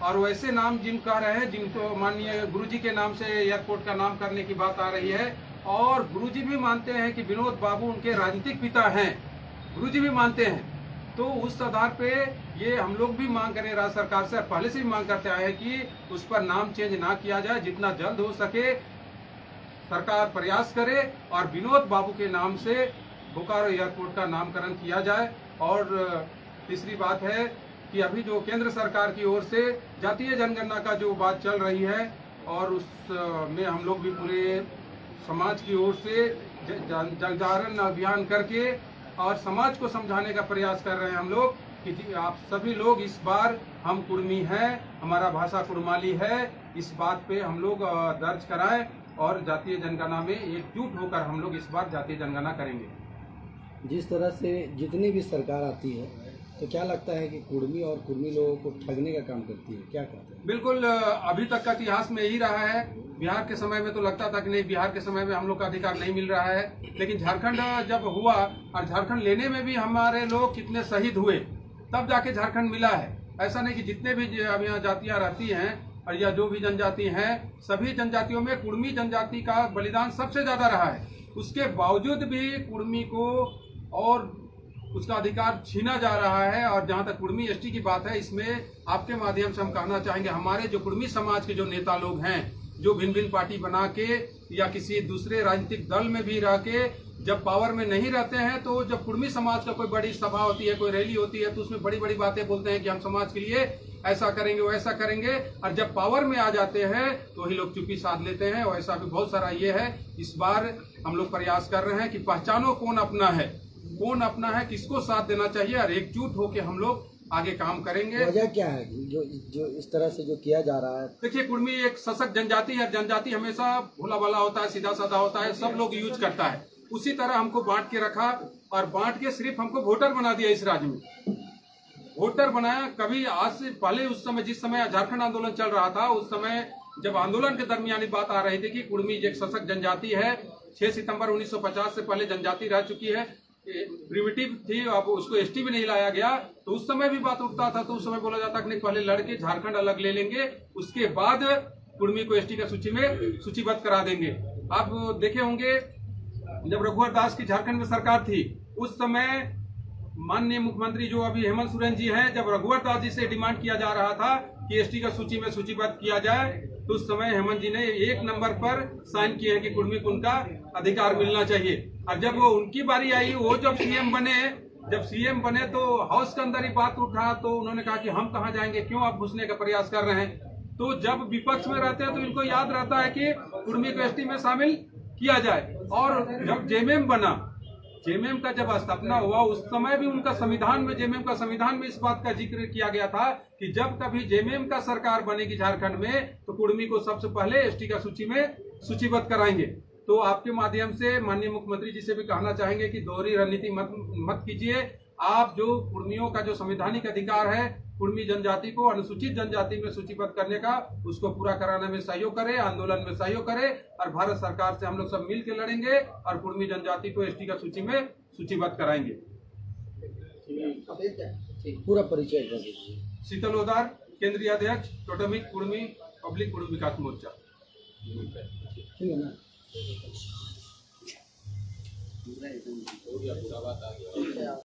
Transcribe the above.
और वैसे नाम जिन कह रहे हैं, जिनको माननीय गुरुजी के नाम से एयरपोर्ट का नाम करने की बात आ रही है, और गुरुजी भी मानते हैं कि विनोद बाबू उनके राजनीतिक पिता हैं, गुरुजी भी मानते हैं। तो उस आधार पे ये हम लोग भी मांग करें राज्य सरकार से, पहले से भी मांग करते आए हैं कि उस पर नाम चेंज ना किया जाए, जितना जल्द हो सके सरकार प्रयास करे और विनोद बाबू के नाम से बोकारो एयरपोर्ट का नामकरण किया जाए। और तीसरी बात है कि अभी जो केंद्र सरकार की ओर से जातीय जनगणना का जो बात चल रही है, और उसमें हम लोग भी पूरे समाज की ओर से जागरण अभियान करके और समाज को समझाने का प्रयास कर रहे हैं हम लोग कि आप सभी लोग इस बार हम कुर्मी हैं, हमारा भाषा कुर्माली है, इस बात पे हम लोग दर्ज कराएं और जातीय जनगणना में एकजुट होकर हम लोग इस बार जातीय जनगणना करेंगे। जिस तरह से जितनी भी सरकार आती है, तो क्या लगता है कि कुर्मी और कुर्मी लोगों को ठगने का काम करती है, क्या कहते हैं? बिल्कुल, अभी तक का इतिहास में यही रहा है। बिहार के समय में तो लगता था कि नहीं, बिहार के समय में हम लोग का अधिकार नहीं मिल रहा है, लेकिन झारखंड जब हुआ और झारखंड लेने में भी हमारे लोग कितने शहीद हुए, तब जाके झारखंड मिला है। ऐसा नहीं कि जितने भी अब यहाँ जातियाँ रहती हैं और या जो भी जनजाति हैं, सभी जनजातियों में कुर्मी जनजाति का बलिदान सबसे ज्यादा रहा है। उसके बावजूद भी कुर्मी को और उसका अधिकार छीना जा रहा है। और जहां तक कुर्मी एसटी की बात है, इसमें आपके माध्यम से हम कहना चाहेंगे, हमारे जो कुर्मी समाज के जो नेता लोग हैं, जो भिन्न भिन्न पार्टी बना के या किसी दूसरे राजनीतिक दल में भी रह के जब पावर में नहीं रहते हैं, तो जब कुर्मी समाज का कोई बड़ी सभा होती है, कोई रैली होती है, तो उसमें बड़ी बड़ी बातें बोलते हैं कि हम समाज के लिए ऐसा करेंगे वैसा करेंगे, और जब पावर में आ जाते हैं तो वही लोग चुप्पी साध लेते हैं। और ऐसा भी बहुत सारा ये है। इस बार हम लोग प्रयास कर रहे हैं कि पहचानो कौन अपना है, कौन अपना है, किसको साथ देना चाहिए, और एकजुट होकर हम लोग आगे काम करेंगे। वजह क्या है जो इस तरह से जो किया जा रहा है? देखिए, कुर्मी एक सशक्त जनजाति है। जनजाति हमेशा भोला भाला होता है, सीधा साधा होता है, सब लोग यूज करता है। उसी तरह हमको बांट के रखा और बांट के सिर्फ हमको वोटर बना दिया। इस राज्य में वोटर बनाया। कभी आज से पहले, उस समय जिस समय झारखंड आंदोलन चल रहा था, उस समय जब आंदोलन के दरमियान बात आ रही थी कि कुर्मी एक सशक्त जनजाति है, 6 सितंबर 1950 से पहले जनजाति रह चुकी है, प्रिमिटिव थी, अब उसको एसटी भी नहीं लाया गया, तो उस समय भी बात उठता था। तो उस समय बोला जाता कि नहीं, पहले लड़के झारखंड अलग ले लेंगे, उसके बाद कुर्मी को एसटी का सूची में सूचीबद्ध करा देंगे। आप देखे होंगे, जब रघुवर दास की झारखंड में सरकार थी, उस समय माननीय मुख्यमंत्री जो अभी हेमंत सोरेन जी हैं, जब रघुवर दास जी से डिमांड किया जा रहा था कि एसटी का सूची में सूचीबद्ध किया जाए, तो उस समय हेमंत जी ने 1 नंबर पर साइन किए हैं कि कुर्मी को उनका अधिकार मिलना चाहिए। और जब वो उनकी बारी आई, वो जब सीएम बने तो हाउस के अंदर ही बात उठा, तो उन्होंने कहा कि हम कहाँ जाएंगे, क्यों आप घुसने का प्रयास कर रहे हैं। तो जब विपक्ष में रहते हैं तो इनको याद रहता है कि कुर्मी को एसटी में शामिल किया जाए। और जब जेएमएम बना, जेएमएम का जब स्थापना हुआ, उस समय भी उनका संविधान में, जेएमएम का संविधान में इस बात का जिक्र किया गया था कि जब कभी जेएमएम का सरकार बनेगी झारखंड में, तो कुर्मी को सबसे पहले एसटी का सूची में सूचीबद्ध कराएंगे। तो आपके माध्यम से माननीय मुख्यमंत्री जी से भी कहना चाहेंगे कि दोहरी रणनीति मत कीजिए। आप जो कुर्मियों का जो संवैधानिक अधिकार है, कुर्मी जनजाति को अनुसूचित जनजाति में सूचीबद्ध करने का, उसको पूरा कराने में सहयोग करें, आंदोलन में सहयोग करें, और भारत सरकार से हम लोग सब मिल के लड़ेंगे और कुर्मी जनजाति को एसटी का सूची में सूचीबद्ध कराएंगे। पूरा परिचय कर दीजिए। शीतल ओदार, केंद्रीय अध्यक्ष, टोटमिक कुर्मी पब्लिक कुर्मी विकास मोर्चा। ठीक है ना?